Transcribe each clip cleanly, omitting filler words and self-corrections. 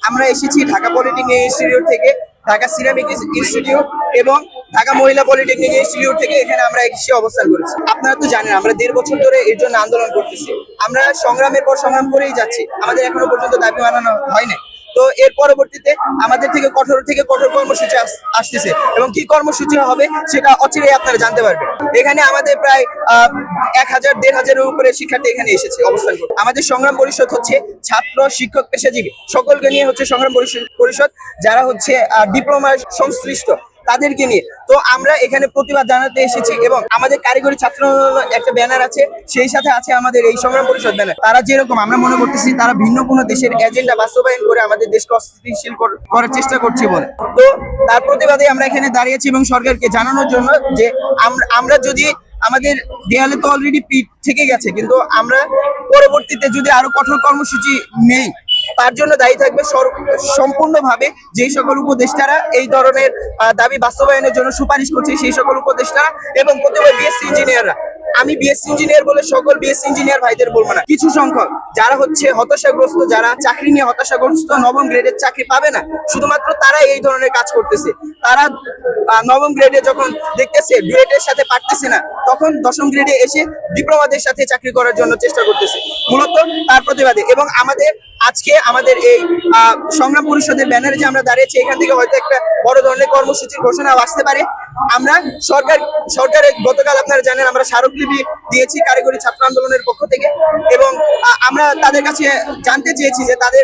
আমরা এসেছি Dhaka polytechnic institute থেকে, ঢাকা সিরামিক ইনস্টিটিউট এবং ঢাকা মহিলা পলিটেকনিক ইনস্টিটিউট থেকে এখানে আমরা এসে অবস্থান করেছি। আপনারা তো জানেন আমরা 1.5 বছর ধরে এর জন্য আন্দোলন করতেছি। আমরা সংগ্রামের পর সংগ্রাম করেই যাচ্ছি, আমাদের এখনো পর্যন্ত দাবি মানানো হয় না। তো এর পরবর্তীতে আমাদের থেকে কঠোর কর্মসূচি আসতেছে এবং কি কর্মসূচি হবে সেটা অচিরেই আপনারা জানতে পারবেন। এখানে আমাদের প্রায় 1000-1500-এর উপরে শিক্ষার্থী এখানে এসেছে অবস্থান করতে। আমাদের সংগ্রাম পরিষদ হচ্ছে ছাত্র, শিক্ষক, পেশাজীবী সকলকে নিয়ে হচ্ছে সংগ্রাম পরিষদ, যারা হচ্ছে ডিপ্লোমা সংশ্লিষ্ট তাদেরকে নিয়ে। তো আমরা এখানে প্রতিবাদ জানাতে এসেছি এবং আমাদের কারিগরি ছাত্র একটা ব্যানার আছে, সেই সাথে আছে আমাদের এই সংগ্রাম পরিষদ ব্যানার। তারা যেরকম আমরা মনে করতেছি তারা ভিন্ন কোনো দেশের এজেন্ডা বাস্তবায়ন করে আমাদের দেশকে অস্থিতিশীল করার চেষ্টা করছে বলে। তো তার প্রতিবাদে আমরা এখানে দাঁড়িয়েছি এবং সরকারকে জানানোর জন্য যে আমরা যদি আমাদের দেয়ালে তো অলরেডি পিঠ থেকে গেছে, কিন্তু আমরা পরবর্তীতে যদি আরো কঠোর কর্মসূচি নেই তার জন্য দায়ী থাকবে সম্পূর্ণভাবে যেই সকল উপদেষ্টারা এই ধরনের দাবি বাস্তবায়নের জন্য সুপারিশ করছে, সেই সকল উপদেষ্টারা এবং প্রতিবার বিএসসি ইঞ্জিনিয়াররা। আমি বিএসসি ইঞ্জিনিয়ার বলে সকল বিএসসি ইঞ্জিনিয়ার ভাইদের বলবো না, কিছু সংখ্যক যারা হচ্ছে হতাশাগ্রস্ত, যারা চাকরি নিয়ে হতাশাগ্রস্ত, নবম গ্রেডের চাকরি পাবে না, শুধুমাত্র তারা এই ধরনের কাজ করতেছে। তারা নবম গ্রেডে যখন দেখতেছে গ্রেডের সাথে পারতেছে না, তখন দশম গ্রেডে এসে ডিপ্লোমাদের সাথে চাকরি করার জন্য চেষ্টা করতেছে, মূলত তার প্রতিবাদে। এবং আজকে আমাদের এই সংগ্রাম পরিষদের ব্যানারে যে আমরা দাঁড়িয়েছি, এখান থেকে হয়তো একটা বড় ধরনের কর্মসূচির ঘোষণা আসতে পারে। আমরা সরকারের গতকাল আপনারা জানেন আমরা স্মারকলিপি দিয়েছি কারিগরি ছাত্র আন্দোলনের পক্ষ থেকে এবং আমরা তাদের কাছে জানতে চেয়েছি যে তাদের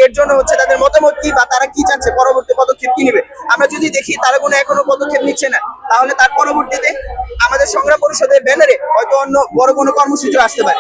এর জন্য হচ্ছে তাদের মতামত কি বা তারা কি চাচ্ছে, পরবর্তী পদক্ষেপ কি নেবে। আমরা যদি দেখি তারা এখনো পদক্ষেপ নিচ্ছে না, তাহলে তার পরবর্তীতে আমাদের সংগ্রাম পরিষদের ব্যানারে হয়তো অন্য বড় কোনো কর্মসূচি আসতে পারে।